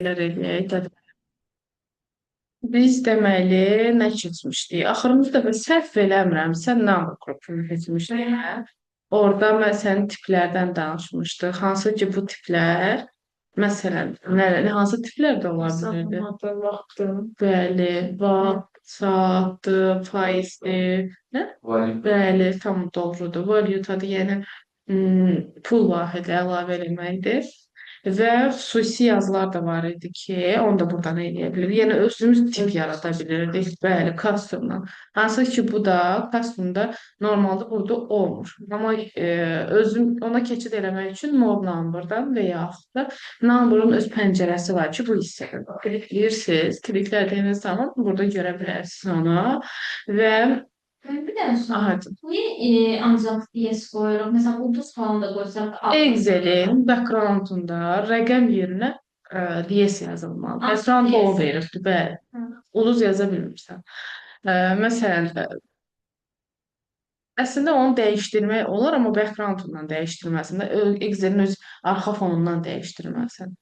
eləyək. Biz deməli nə keçmişdik? Axırıncı dəfə səhv eləmirəmsə number qrupunu keçmişdik. Hə? Orada məsələn tiplərdən danışmışdıq. Hansı ki bu tiplər məsələn hansı tiplər də ola bilirdi? Zamanında vaxtı. Bəli, vaxt, saatdır, faizdir. Nə? Value. Bəli, tam doğrudur. Value-dadır, yəni pul vahidi əlavə eləməkdir. Və xüsusi yazılar da var idi ki, onu da buradan eləyə bilirik. Yəni özümüz tip yarada bilirdik. Bəli, custom-dan. Hansı ki, bu da custom-da normalda burada olmur. Amma özüm ona keçid eləmək üçün mod number-dan və yaxud da number-ın öz pəncərəsi var ki, bu hissədə. Klikləyirsiniz, kliklədiyiniz zaman burada görə bilərsiniz onu və Bir dənə sual. aha, Niyə ancaq yes qoyuruq? Məsələn, ulduz falan da qoysaq da Excel'in backgroundunda rəqəm yerinə DS yazılmalı. Background o DS. verir, bəli. Hı. Uluz yaza bilmirsən. Məsələn, əslində onu dəyişdirmək olar, amma backgroundundan dəyişdirməsin də. Excel'in öz arxa fonundan dəyişdirməsin.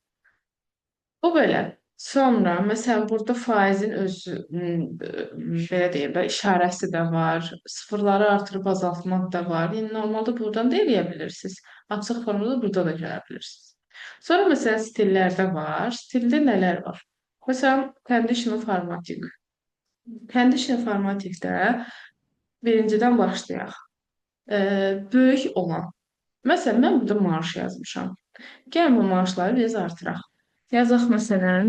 Bu belə. Sonra, məsələn, burada faizin öz, belə deyim də, işarəsi də var. Sıfırları artırıb azaltmaq da var. Yəni, normalda buradan da eləyə bilirsiniz. Açıq formada burada da görə bilirsiniz. Sonra, məsələn, stillərdə var. Stildə nələr var? Məsələn, conditional formatting. Conditional formattingdə birincidən başlayaq. Böyük olan. Məsələn, mən burada marş yazmışam. Gəlin bu marşları biz artıraq. Yazaq məsələn,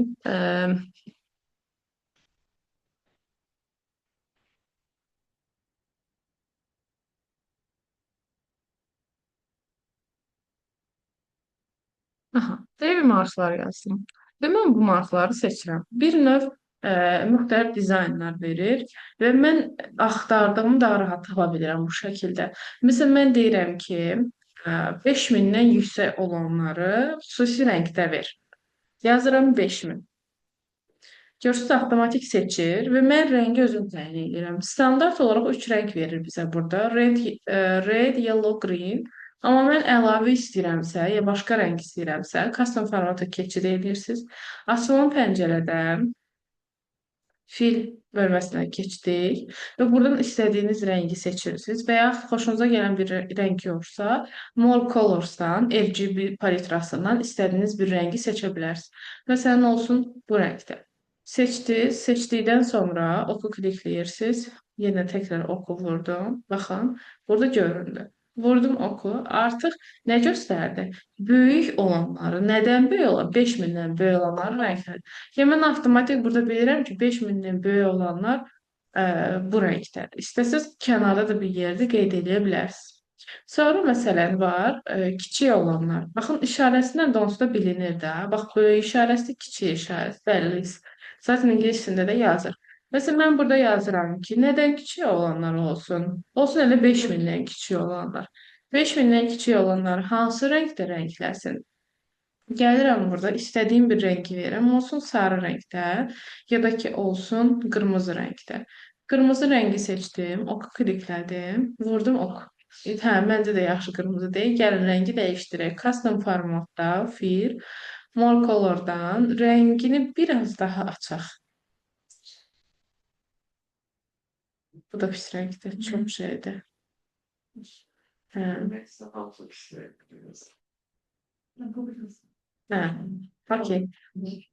aha, baby marşlar yazdım. Və mən bu marşları seçirəm. Bir növ müxtəlif dizaynlar verir və mən axtardığımı daha rahat tapa bilirəm bu şəkildə. Məsələn, mən deyirəm ki, 5000-dən yüksək olanları xüsusi rəngdə ver. Yazıram 5000. Görsüz avtomatik seçir və mən rəngi özüm təyin edirəm. Standart olaraq üç rəng verir bizə burada. Red, yellow, green. Amma mən əlavə istəyirəmsə, ya başqa rəng istəyirəmsə, custom formata keçid edirsiniz. Açılan pəncərədə fil bölməsinə keçdik və buradan istədiyiniz rəngi seçirsiniz və ya xoşunuza gələn bir rəng yoxsa, More Colors'dan, RGB palitrasından istədiyiniz bir rəngi seçə bilərsiniz. Məsələn, olsun bu rəngdə. Seçdiniz, seçdikdən sonra oku klikləyirsiniz. Yenə təkrar oku vurdum. Baxın, burada göründü. Vurdum oku. Artıq nə göstərdi? Böyük olanları, nədən böyük olan? 5000-dən böyük olanları rənglədi. Yəni mən avtomatik burada bilirəm ki, 5000-dən böyük olanlar bu rəngdədir. İstəsəz kənarda da bir yerdə qeyd edə bilərsiniz. Sonra məsələn var, kiçik olanlar. Baxın işarəsindən də onsuz da bilinir də. Bax böyük işarəsi, kiçik işarəsi bəlli. Zaten ingiliscəsində də yazır. Məsələn mən burada yazıram ki, nədən kiçik olanlar olsun? Olsun elə 5000-dən kiçik olanlar. 5000-dən kiçik olanlar hansı rəngdə rəngləsin? Gəlirəm burada istədiyim bir rəngi verirəm. Olsun sarı rəngdə ya da ki olsun qırmızı rəngdə. Qırmızı rəngi seçdim, oku kliklədim, vurdum ok. Hə, məncə də yaxşı qırmızı deyil. Gəlin rəngi dəyişdirək. Custom formatda fir, more colordan rəngini biraz daha açaq. Bu da pis rəngdir, çox şeydir. Hə. Hə, okey.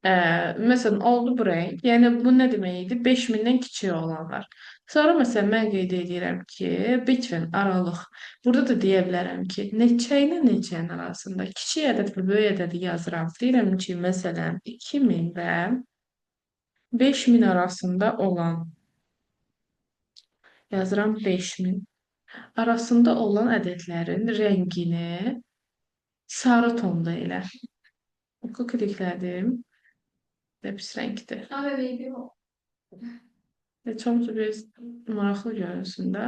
Məsələn, oldu bu rəng. Yəni, bu nə demək idi? 5000-dən kiçik olanlar. Sonra, məsələn, mən qeyd edirəm ki, between, aralıq. Burada da deyə bilərəm ki, neçə ilə neçənin arasında kiçik ədəd və böyük ədədi yazıram. Deyirəm ki, məsələn, 2000 və 5000 arasında olan yazıram 5000 arasında olan ədədlərin rəngini sarı tonda elə. Oku kliklədim. Və pis rəngdir. Çox bir maraqlı görünsün də.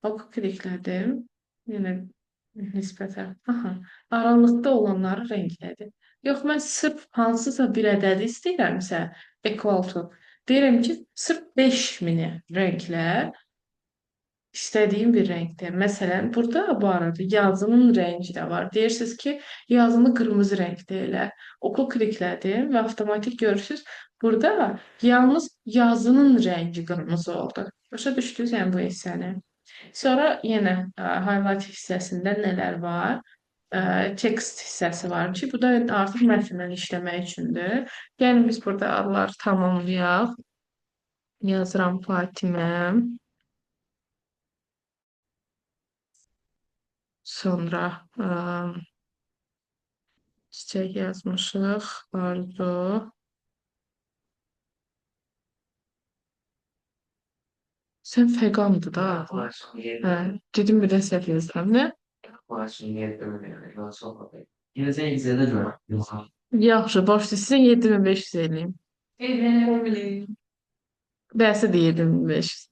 Oku kliklədim. Yenə nisbətən. Aha, aralıqda olanları rənglədi. Yox, mən sırf hansısa bir ədədi istəyirəmsə, equal to. Deyirəm ki, sırf 5000-i rənglə. istediğim bir renkte. Mesela burada bu arada yazının rengi de var. Deyirsiniz ki yazını kırmızı renkte elə. Oku kliklədim və avtomatik görürsüz. Burada yalnız yazının rengi kırmızı oldu. Başa düşdünüz yəni bu hissəni. Sonra yenə highlight hissəsində nələr var? Text hissəsi var ki, bu da artıq mətndən işləmək üçündür. Yəni biz burada adlar tamamlayaq. Yazıram Fatimə. Sonra çiçək yazmışıq. Arzu. Sən fəqandır da. Hə, dedim bir də səhv yazıram, nə? Yine sen izledi mi? Yaxşı, baş sizin 7500 eləyim. Evlenebilirim. Dərsə də 7500.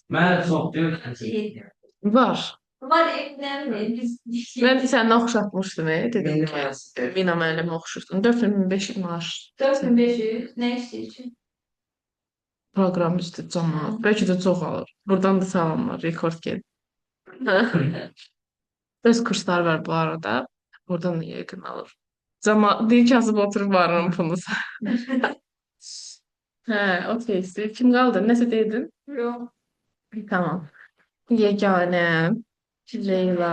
Ben çok diyor ki. Var. Var evlenebilirim. Biz Mən səndən oxşatmışdım, dedim Benim ki, arası. Mina müəllimə oxşursun. 4500 maaş. 4500 ne istiyorsun? Proqram üstü cəmaət. Bəlkə də çox alır. Buradan da salamlar, rekord ged. Öz kurslar var bu arada. Buradan da yəqin alır. Cəmaət deyir ki, yazıb oturub varım pulunuz. Hə, okey. İstəyir. Kim qaldı? Nəsə dedin? Yok. Tamam. Yeganə, Leyla.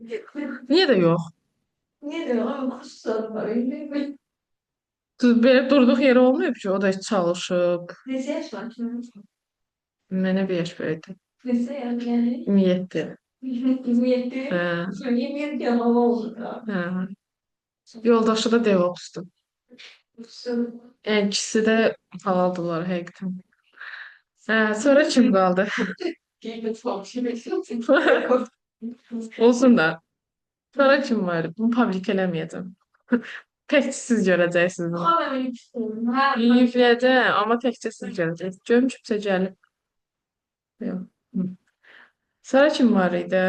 Niyə də yox? Niye de ama kurslarım var öyle mi? Belə durduq yerə olmayıb ki, o da çalışıb. Lise yaş var şimdi. Mənə bir yaş böyüdü. Lise yani. 27. 27. Hə, Söyleyemiyorum ki ama oldu da. hə. Yoldaşı da DevOps-dur. Yəni ikisi də halaldılar həqiqətən. Hə, sonra kim qaldı? Olsun da. Sonra kim var? Bunu publik eləməyəcəm. Təkcə siz görəcəksiniz bunu. Ama ben istiyorum. Ha, Yüklədim, amma təkcə siz görəcəksiniz. Görüm kimsə gəlib. Yox. Hı. Sonra kim var idi?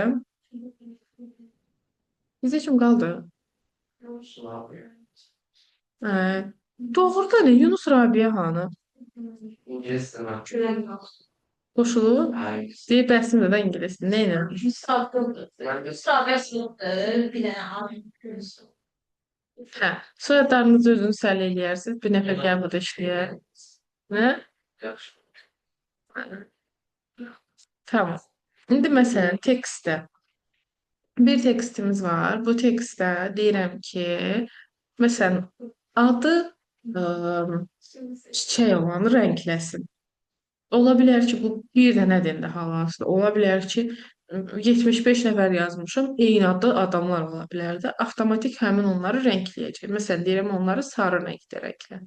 Bizə kim qaldı? Hə, doğrudan Yunus Rabia hanı? İngilizce mi? Şöyle bak. Qoşulu? Hayır. Deyib bəsimdə də ingilisdir. Nə ilə? Müstakil. Müstakil sınıftır. Bir tane abi. Hə. Soyadlarınızı özünüz həll eləyərsiniz. Bir nəfər gəlib burada işləyər. Nə? Yaxşı. Tamam. İndi məsələn tekstdə bir tekstimiz var. Bu tekstdə deyirəm ki, məsələn adı çiçək olanı rəngləsin. Ola bilər ki, bu bir dənədir də hal-hazırda. Ola bilər ki, 75 nəfər yazmışam, eyni adda adamlar ola bilər də. Avtomatik həmin onları rəngləyəcək. Məsələn, deyirəm onları sarı rəngdə rənglə.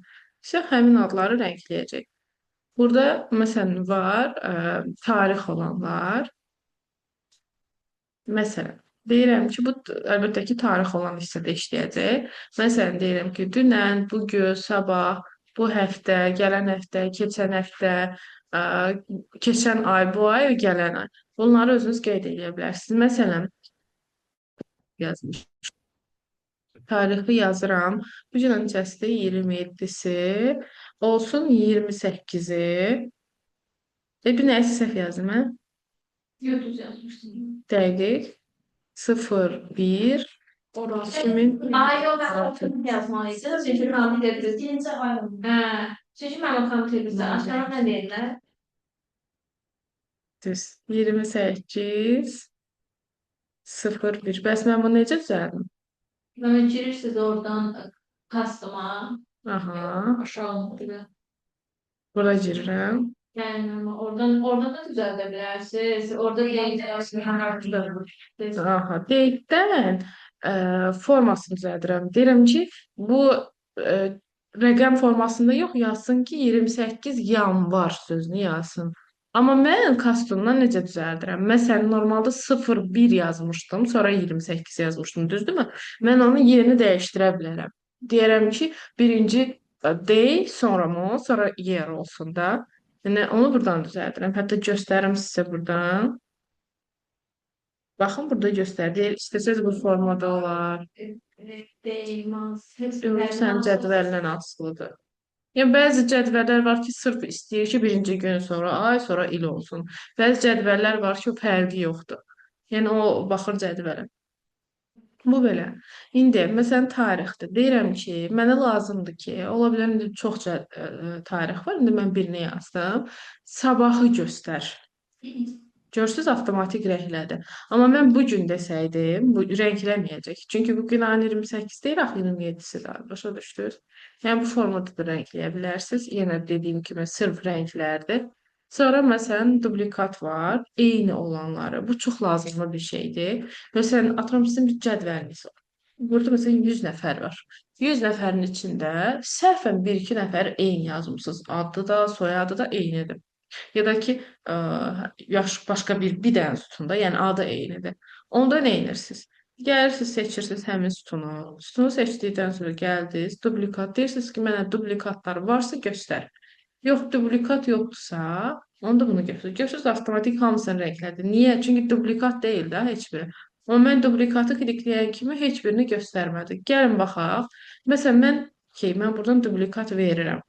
İşte həmin adları rəngləyəcək. Burada məsələn var, tarix olanlar. Məsələn, deyirəm ki, bu əlbəttə ki, tarix olan hissədə işləyəcək. Məsələn, deyirəm ki, dünən, bu gün, sabah, bu həftə, gələn həftə, keçən həftə, ə, keçən ay, bu ay və gələn ay. Bunları özünüz qeyd edə bilərsiniz. Məsələn, yazmış. Tarixi yazıram. Bu gün neçəsidir? 27-si. Olsun 28-i. Bir nəsə səhv yazdım, hə? YouTube yazmıştım. Dəqiq. 01 2000 Ay yok ben ortalık yazmalıydım. Çünkü kanun edildi. Birinci ay oldu. He. Çünkü ben o kanun edildi. Aşağıda ne dediler? düz 28 01. Bəs mən bunu necə düzəldim? Böyle girirsiniz oradan customer'a. Aha. Aşağı olmadı. Bura girirəm. Yani ama oradan da düzeltebilirsiniz. Orada değil. Aha. Date'dən formasını düzəldirəm. Deyirəm ki, bu rəqəm formasında yox, yazsın ki, 28 yanvar sözünü yazsın. Amma mən customdan necə düzəldirəm? Məsələn, normalda 01 yazmışdım, sonra 28 yazmışdım, düzdürmü? Mən onun yerini dəyişdirə bilərəm. Deyərəm ki, birinci day, sonra mo, sonra year olsun da. Yəni onu buradan düzəldirəm. Hətta göstərim sizə buradan. Baxın, burada göstərir. İstəsəz bu formada olar. Değmez. Görürsən cədvəldən asılıdır. Yəni bəzi cədvəllər var ki, sırf istəyir ki, birinci gün sonra ay, sonra il olsun. Bəzi cədvəllər var ki, o fərqi yoxdur. Yəni o baxır cədvələ. Bu belə. İndi məsələn tarixdir. Deyirəm ki, mənə lazımdır ki, ola bilər indi çox tarix var. İndi mən birini yazdım. Sabahı göstər. Görsüz avtomatik rənglədi. Amma mən bu gün desəydim, bu rəngləməyəcək. Çünki bu gün ayın 28 deyil, axı 27-sidir. Başa düşdünüz? Yəni bu formada da rəngləyə bilərsiniz. Yenə dediyim kimi sırf rənglərdir. Sonra məsələn dublikat var, eyni olanları. Bu çox lazımlı bir şeydir. Məsələn, atıram sizin bir cədvəliniz var. Burada məsələn 100 nəfər var. 100 nəfərin içində səhvən 1-2 nəfər eyni yazmısınız. Adı da, soyadı da eynidir. Ya da ki başqa bir dənə sütunda, yəni adı eynidir. Onda nə edirsiniz? Gəlirsiniz, seçirsiniz həmin sütunu. Sütunu seçdikdən sonra gəldiniz, dublikat. Deyirsiniz ki, mənə dublikatlar varsa göstər. Yox, dublikat yoxdursa, onda bunu götür. Götürürsüz avtomatik hamısını rənglədir. Niyə? Çünki dublikat deyil də heç biri. Amma mən dublikatı klikləyən kimi heç birini göstərmədi. Gəlin baxaq. Məsələn, mən buradan dublikat verirəm.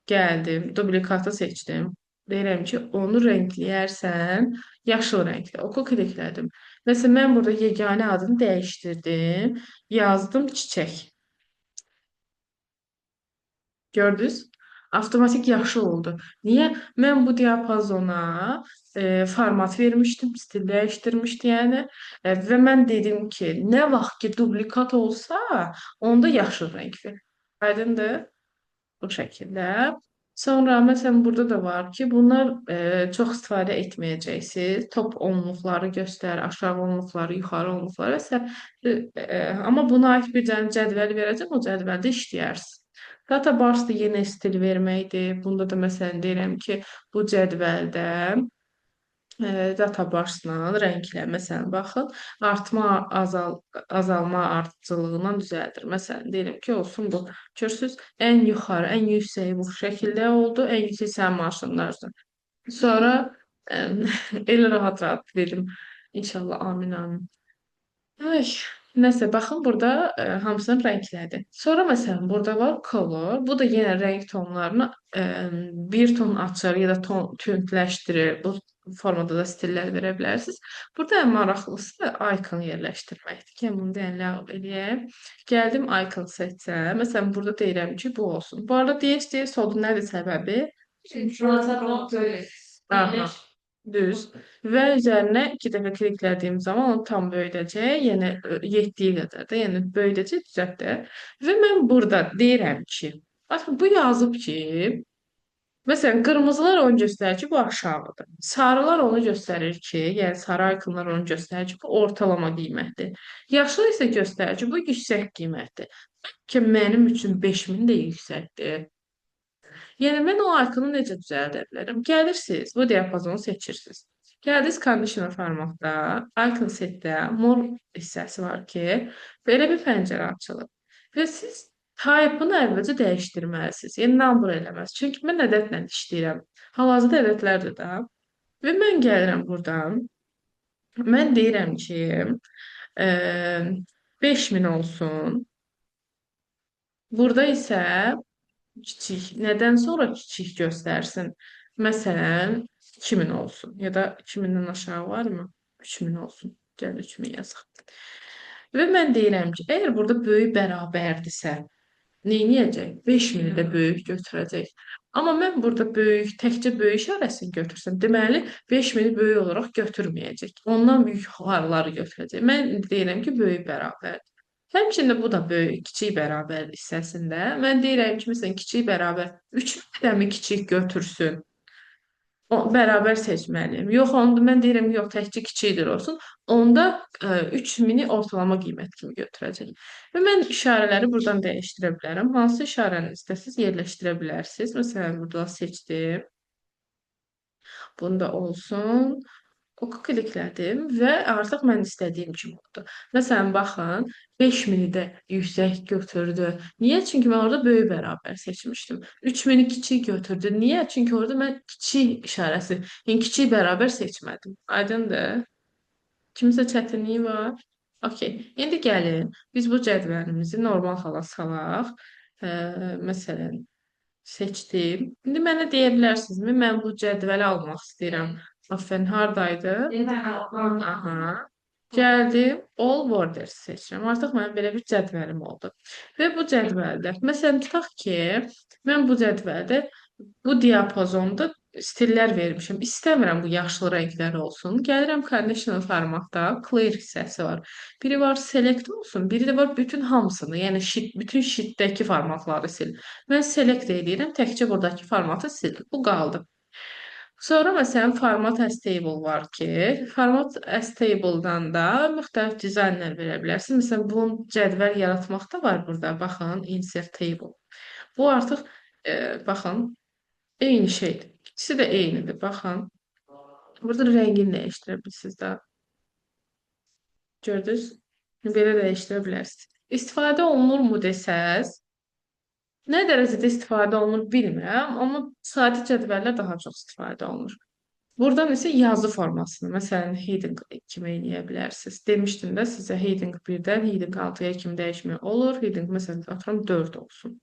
Gəldim, dublikatı seçdim. Deyirəm ki, onu rəngləyərsən, yaşıl rəngdə. Oku kliklədim. Məsələn, mən burada yeganə adını dəyişdirdim. Yazdım çiçək. Gördünüz? Avtomatik yaşıl oldu. Niyə? Mən bu diapazona format vermişdim, stil dəyişdirmişdi yəni. Və mən dedim ki, nə vaxt ki dublikat olsa, onda yaşıl rəng ver. Aydındır? Bu şəkildə. Sonra məsələn burada da var ki, bunlar çox istifadə etməyəcəksiniz. Top onluqları göstər, aşağı onluqları, yuxarı onluqları və s. Amma buna aid bir dənə cədvəl verəcəm, o cədvəldə işləyərsiniz. Data barsda yenə stil verməkdir. Bunda da məsələn deyirəm ki, bu cədvəldə databarsla rənglə məsələn baxın, artma, azalma ardıcıllığından düzəldir. Məsələn, deyirəm ki, olsun bu. Görürsüz, ən yuxarı, ən yüksəyi bu şəkildə oldu, ən yüksək sənin maşınlardır. Sonra elə rahat-rahat dedim. İnşallah, amin, amin. Ay, nəsə, baxın burada hamısını rənglədi. Sonra məsələn burada var color. Bu da yenə rəng tonlarını bir ton açır ya da tündləşdirir. Bu formada da stillər verə bilərsiniz. Burada ən maraqlısı icon yerləşdirməkdir. Gəlin bunu da ləğv eləyəm. Gəldim icon seçsəm. Məsələn burada deyirəm ki, bu olsun. Bu arada DS oldu nədir səbəbi? Aha. Düz. Və üzərinə 2 dəfə kliklədiyim zaman onu tam böyüdəcək. Yəni yetdiyi qədər də, yəni böyüdəcək, düzəltdir. Və mən burada deyirəm ki, baxın bu yazıb ki, məsələn qırmızılar onu göstərir ki, bu aşağıdır. Sarılar onu göstərir ki, yəni sarı ikonlar onu göstərir ki, bu ortalama qiymətdir. Yaşıl isə göstərir ki, bu yüksək qiymətdir. Ki mənim üçün 5000 də yüksəkdir. Yəni mən o ikonu necə düzəldə bilərəm? Gəlirsiniz, bu diapazonu seçirsiniz. Gəldiniz conditional formatda, icon setdə mor hissəsi var ki, belə bir pəncərə açılır. Və siz type-ını əvvəlcə dəyişdirməlisiniz. Yəni number eləməlisiniz. Çünki mən ədədlə işləyirəm. Hal-hazırda ədədlərdir də. Və mən gəlirəm buradan. Mən deyirəm ki, 5000 olsun. Burada isə kiçik. Nədən sonra kiçik göstərsin? Məsələn, 2000 olsun. Ya da 2000-dən aşağı varmı? 3000 olsun. Gəl 3000 yazaq. Və mən deyirəm ki, əgər burada böyük bərabərdirsə, neyniyəcək? 5000-i də böyük götürəcək. Amma mən burada böyük, təkcə böyük işarəsini götürsəm, deməli 5000-i böyük olaraq götürməyəcək. Ondan büyük yuxarıları götürəcək. Mən deyirəm ki, böyük bərabərdir. Həmçinin bu da böyük, kiçik bərabər hissəsində. Mən deyirəm ki, məsələn, kiçik bərabər 3000-dən mi kiçik götürsün? O bərabər seçməliyim. Yox, onda mən deyirəm yox, təkcə kiçikdir olsun. Onda 3000-i ortalama qiymət kimi götürəcək. Və mən işarələri buradan dəyişdirə bilərəm. Hansı işarəni istəsiniz yerləşdirə bilərsiniz. Məsələn, burada seçdim. Bunda olsun. Oku kliklədim və artıq mən istədiyim kimi oldu. Məsələn, baxın, 5000-i də yüksək götürdü. Niyə? Çünki mən orada böyük bərabər seçmişdim. 3000-i kiçik götürdü. Niyə? Çünki orada mən kiçik işarəsi, yəni kiçik bərabər seçmədim. Aydındır? Kimisə çətinliyi var? Okey. İndi gəlin, biz bu cədvəlimizi normal hala salaq. Məsələn, seçdim. İndi mənə deyə bilərsinizmi, mən bu cədvəli almaq istəyirəm. Aferin, hardaydı? Aha. Gəldim, all borders seçirəm. Artıq mənim belə bir cədvəlim oldu. Və bu cədvəldə, məsələn, tutaq ki, mən bu cədvəldə bu diapazonda stillər vermişəm. İstəmirəm bu yaşlı rənglər olsun. Gəlirəm conditional formatda clear hissəsi var. Biri var select olsun, biri də var bütün hamısını, yəni bütün sheetdəki formatları sil. Mən select edirəm, təkcə buradakı formatı sil. Bu qaldı. Sonra məsələn format as table var ki, format as table-dan da müxtəlif dizaynlar verə bilərsiniz. Məsələn, bunun cədvəl yaratmaq da var burada. Baxın, insert table. Bu artıq baxın, eyni şeydir. İkisi də eynidir. Baxın. Burada rəngini dəyişdirə bilirsiniz də. Gördünüz? Belə dəyişdirə bilərsiniz. İstifadə olunurmu desəz, nə dərəcədə istifadə olunur bilmirəm, amma sadə cədvəllər daha çox istifadə olunur. Buradan isə yazı formasını, məsələn, heading kimi eləyə bilərsiniz. Demişdim də sizə heading 1-dən heading 6-ya kimi dəyişmək olur. Heading məsələn atıram 4 olsun.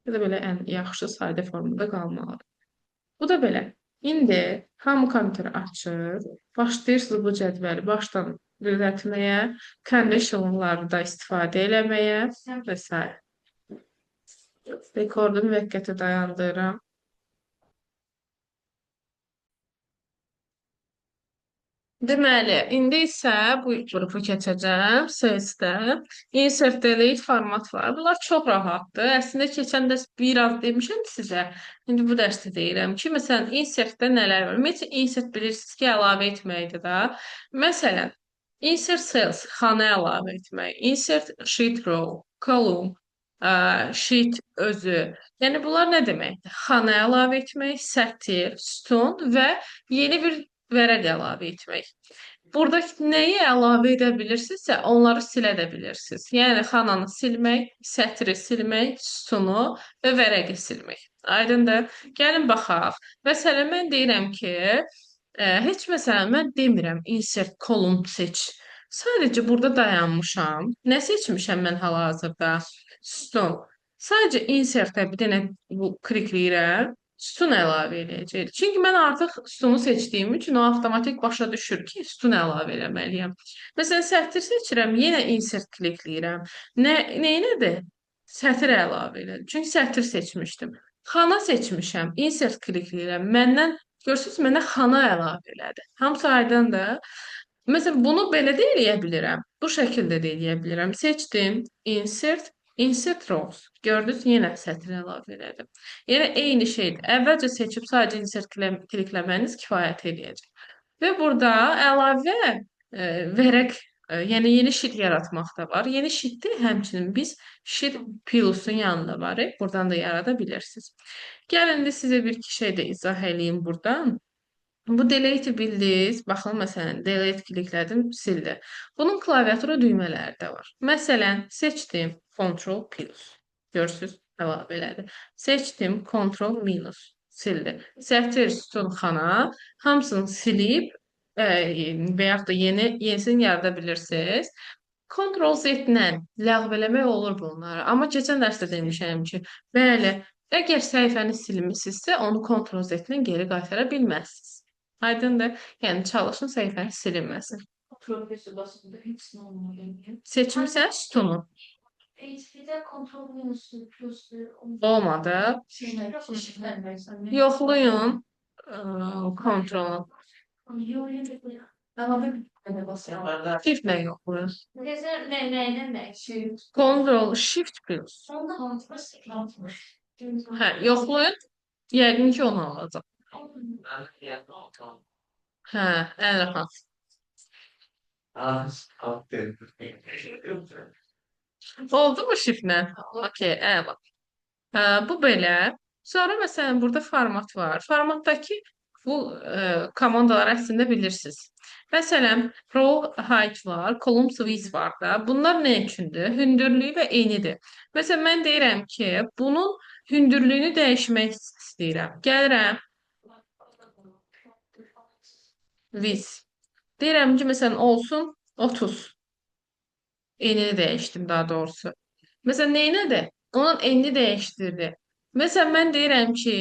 Ya da belə ən yaxşı sadə formada qalmalıdır. Bu da belə. İndi hamı kompüteri açır, başlayırsınız bu cədvəli başdan düzəltməyə, conditionları da istifadə eləməyə və s. Rekordu müvəqqəti dayandırıram. Deməli, indi isə bu qrupu keçəcəm. CS-də insert delete format var. Bunlar çox rahatdır. Əslində keçən dərs biraz demişəm sizə. İndi bu dərsdə deyirəm ki, məsələn, insert-də nələr var? Ümumiyyətlə insert bilirsiniz ki, əlavə etməkdir də. Məsələn, insert cells, xana əlavə etmək, insert sheet row, column, sheet özü. Yəni bunlar nə deməkdir? Xana əlavə etmək, sətir, sütun və yeni bir vərəq əlavə etmək. Burada nəyi əlavə edə bilirsinizsə, onları silə də bilirsiniz. Yəni xananı silmək, sətri silmək, sütunu və vərəqi silmək. Aydındır? Gəlin baxaq. Məsələn, mən deyirəm ki, heç məsələn mən demirəm insert column seç. Sadəcə burada dayanmışam. Nə seçmişəm mən hal-hazırda? Sütun. Sadəcə insert-ə bir dənə bu klikləyirəm. Sütun əlavə edəcək. Çünki mən artıq sütunu seçdiyim üçün o avtomatik başa düşür ki, sütun əlavə eləməliyəm. Məsələn, sətr seçirəm, yenə insert klikləyirəm. Neynədir? Sətr əlavə elədim. Çünki sətr seçmişdim. Xana seçmişəm, insert klikləyirəm. Məndən görürsüz, mənə xana əlavə elədi. Hamısı aydındır. Məsələn, bunu belə də eləyə bilirəm. Bu şəkildə də eləyə bilirəm. Seçdim, insert rows. Gördünüz, yenə sətr əlavə elədim. Yəni eyni şeydir. Əvvəlcə seçib sadəcə insert klikləməniz kifayət eləyəcək. Və burada əlavə vərəq, yəni yeni sheet yaratmaq da var. Yeni sheetdə həmçinin biz sheet plusun yanında var. Buradan da yarada bilirsiniz. Gəlin indi sizə bir iki şey də izah eləyim buradan. Bu delete bildiniz. Baxın, məsələn, delete kliklədim, sildi. Bunun klaviatura düymələri də var. Məsələn, seçdim Ctrl plus. Görürsüz, əlavə elədi. Seçdim Ctrl minus. Sildi. Sətr, sütun, xana hamısını silib və yaxud da yenisini yarada bilirsiniz. Ctrl Z-lə ləğv eləmək olur bunları. Amma keçən dərsdə demişəm ki, bəli, əgər səhifəni silmisinizsə, onu Ctrl Z-lə geri qaytara bilməzsiniz. Aydındır. Yəni çalışın səhifənin silinməsin. Profesör basında hepsini olmalı. Seçmirsən sütunu. HP'de kontrol menüsü, plus'u, Olmadı. Yoxlayın. Kontrol. Shift-lə yoxlayın. Ctrl Shift plus. Hə, yoxlayın. Yəqin ki, onu alacaq. Hə, ən rahat. Oldu mu shift-lə? Okey, əla. Bu belə. Sonra məsələn burada format var. Formatdakı bu komandaları əslində bilirsiniz. Məsələn, row height var, column width var da. Bunlar nə üçündür? Hündürlüyü və enidir. Məsələn, mən deyirəm ki, bunun hündürlüyünü dəyişmək istəyirəm. Gəlirəm. Width. Deyirəm ki, məsələn, olsun 30. Enini dəyişdim daha doğrusu. Məsələn, neynədir? Onun enini dəyişdirdi. Məsələn, mən deyirəm ki,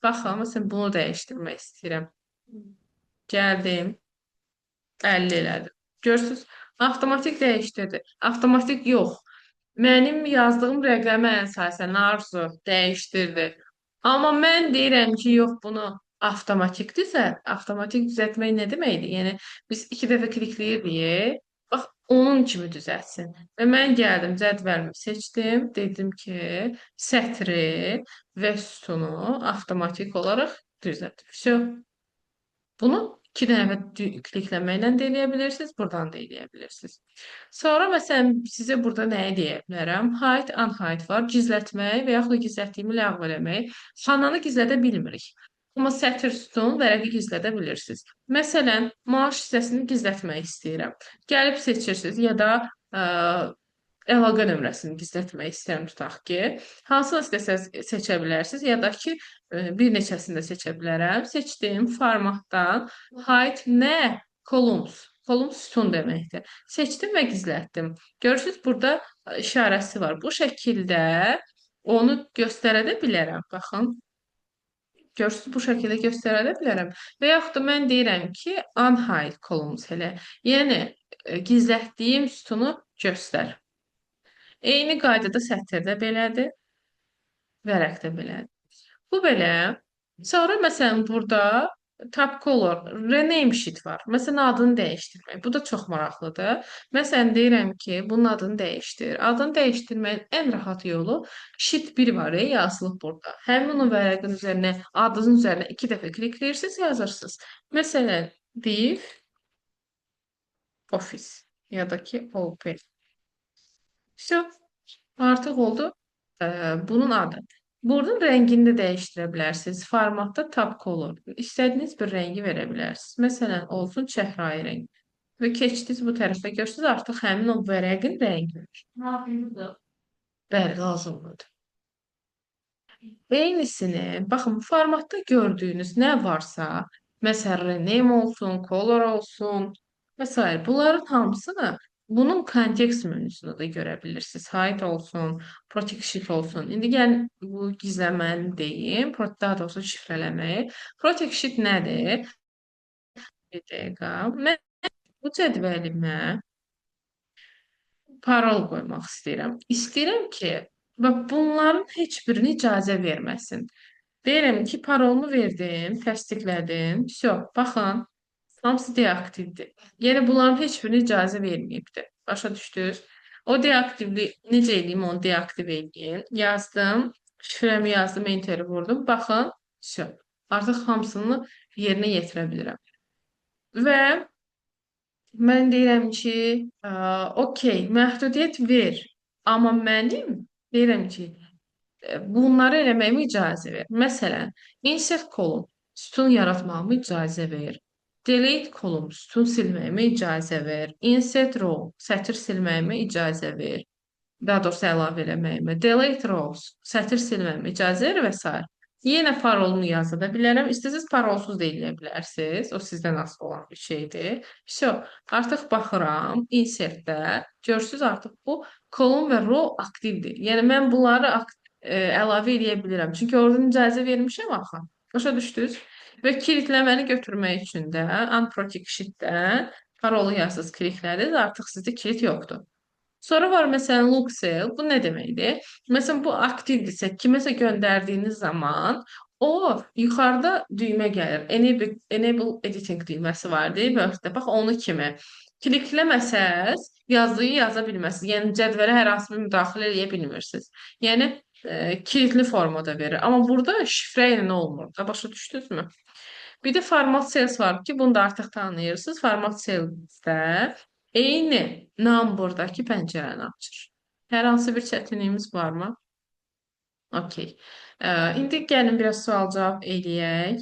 baxın, məsələn, bunu dəyişdirmək istəyirəm. Gəldim, 50 elədim. Görürsüz, avtomatik dəyişdirdi. Avtomatik yox. Mənim yazdığım rəqəmə əsasən Arzu dəyişdirdi. Amma mən deyirəm ki, yox, bunu avtomatikdirsə, avtomatik düzəltmək nə deməkdir? Yəni biz 2 dəfə klikləyirik, bax onun kimi düzəltsin. Və mən gəldim, cədvəlimi seçdim, dedim ki, sətri və sütunu avtomatik olaraq düzəlt. Vse. Bunu 2 dəfə klikləməklə də eləyə bilirsiniz, buradan da eləyə bilirsiniz. Sonra məsələn sizə burada nəyi deyə bilərəm? Hide, unhide var. Gizlətmək və yaxud da gizlətdiyimi ləğv eləmək. Xananı gizlədə bilmirik. Amma sətr sütun vərəqi gizlədə bilirsiniz. Məsələn, maaş hissəsini gizlətmək istəyirəm. Gəlib seçirsiniz ya da əlaqə nömrəsini gizlətmək istəyirəm tutaq ki, hansını istəsəz seçə bilərsiniz ya da ki, bir neçəsini də seçə bilərəm. Seçdim formatdan hide nə? Columns. Columns sütun deməkdir. Seçdim və gizlətdim. Görürsüz, burada işarəsi var. Bu şəkildə onu göstərə də bilərəm. Baxın. Görürsüz, bu şəkildə göstərə də bilərəm. Və yaxud da mən deyirəm ki, unhide columns elə. Yəni, gizlətdiyim sütunu göstər. Eyni qaydada sətirdə belədir, vərəqdə belədir. Bu belə. Sonra məsələn burada tab color, rename sheet var. Məsələn adını dəyişdirmək. Bu da çox maraqlıdır. Məsələn deyirəm ki, bunun adını dəyişdir. Adını dəyişdirməyin ən rahat yolu sheet 1 var, yazılıb burada. Həmin o vərəqin üzərinə, adının üzərinə 2 dəfə klikləyirsiniz, yazırsınız. Məsələn, div office ya da ki open. Все. Artıq oldu. Bunun adı. Bunun rəngini də dəyişdirə bilərsiniz. Formatda tab color. İstədiyiniz bir rəngi verə bilərsiniz. Məsələn, olsun çəhrayı rəng. Və keçdiniz bu tərəfə görürsünüz, artıq həmin o vərəqin rəngi. Lazımdır. Bəli, lazımdır. Eynisini, baxın, formatda gördüyünüz nə varsa, məsələn, rename olsun, color olsun, və s. Bunların hamısını bunun kontekst menüsünü də görə bilirsiniz. Hide olsun, protect sheet olsun. İndi gəlin bu gizləməni deyim, daha doğrusu şifrələməyi. Protect sheet nədir? Bir dəqiqə. Mən bu cədvəlimə parol qoymaq istəyirəm. İstəyirəm ki, bunların heç birini icazə verməsin. Deyirəm ki, parolumu verdim, təsdiqlədim. Vse, baxın. Hamısı deaktivdir. Yəni bunların heç birini icazə verməyibdir. Başa düşdünüz? O deaktivli necə edeyim onu deaktiv edeyim. Yazdım, şifrəmi yazdım, enteri vurdum. Baxın, vse. Artıq hamısını yerinə yetirə bilirəm. Və mən deyirəm ki, okey, məhdudiyyət ver. Amma mənim deyirəm ki, bunları eləməyimə icazə ver. Məsələn, insert column sütun yaratmağıma icazə ver. Delete column sütun silməyimə icazə ver. Insert row sətir silməyimə icazə ver. Daha doğrusu əlavə eləməyimə. Delete rows sətir silməyimə icazə ver və s. Yenə parolumu yaza da bilərəm. İstəsəz parolsuz da eləyə bilərsiniz. O sizdən asılı olan bir şeydir. Vse, artıq baxıram insertdə. Görürsüz, artıq bu column və row aktivdir. Yəni mən bunları əlavə eləyə bilirəm. Çünki oradan icazə vermişəm axı. Başa düşdünüz? Və kilitləməni götürmək üçün də unprotect sheet-dən parolu yazsız kiliklədiniz, artıq sizdə kilit yoxdur. Sonra var məsələn look cell. Bu nə deməkdir? Məsələn bu aktivdirsə, kiməsə göndərdiyiniz zaman o yuxarıda düymə gəlir. Enable editing düyməsi var deyil, bəli. Bax onu kimi. Klikləməsəz yazdığı yaza bilməzsiniz. Yəni cədvələ hər hansı bir müdaxilə edə bilmirsiniz. Yəni kilitli formada verir. Amma burada şifrə ilə olmur. Başa düşdünüzmü? Bir də format cells var ki, bunu da artıq tanıyırsınız. Format cellsdə eyni numberdakı pəncərəni açır. Hər hansı bir çətinliyimiz varmı? Okey. İndi gəlin biraz sual-cavab eləyək.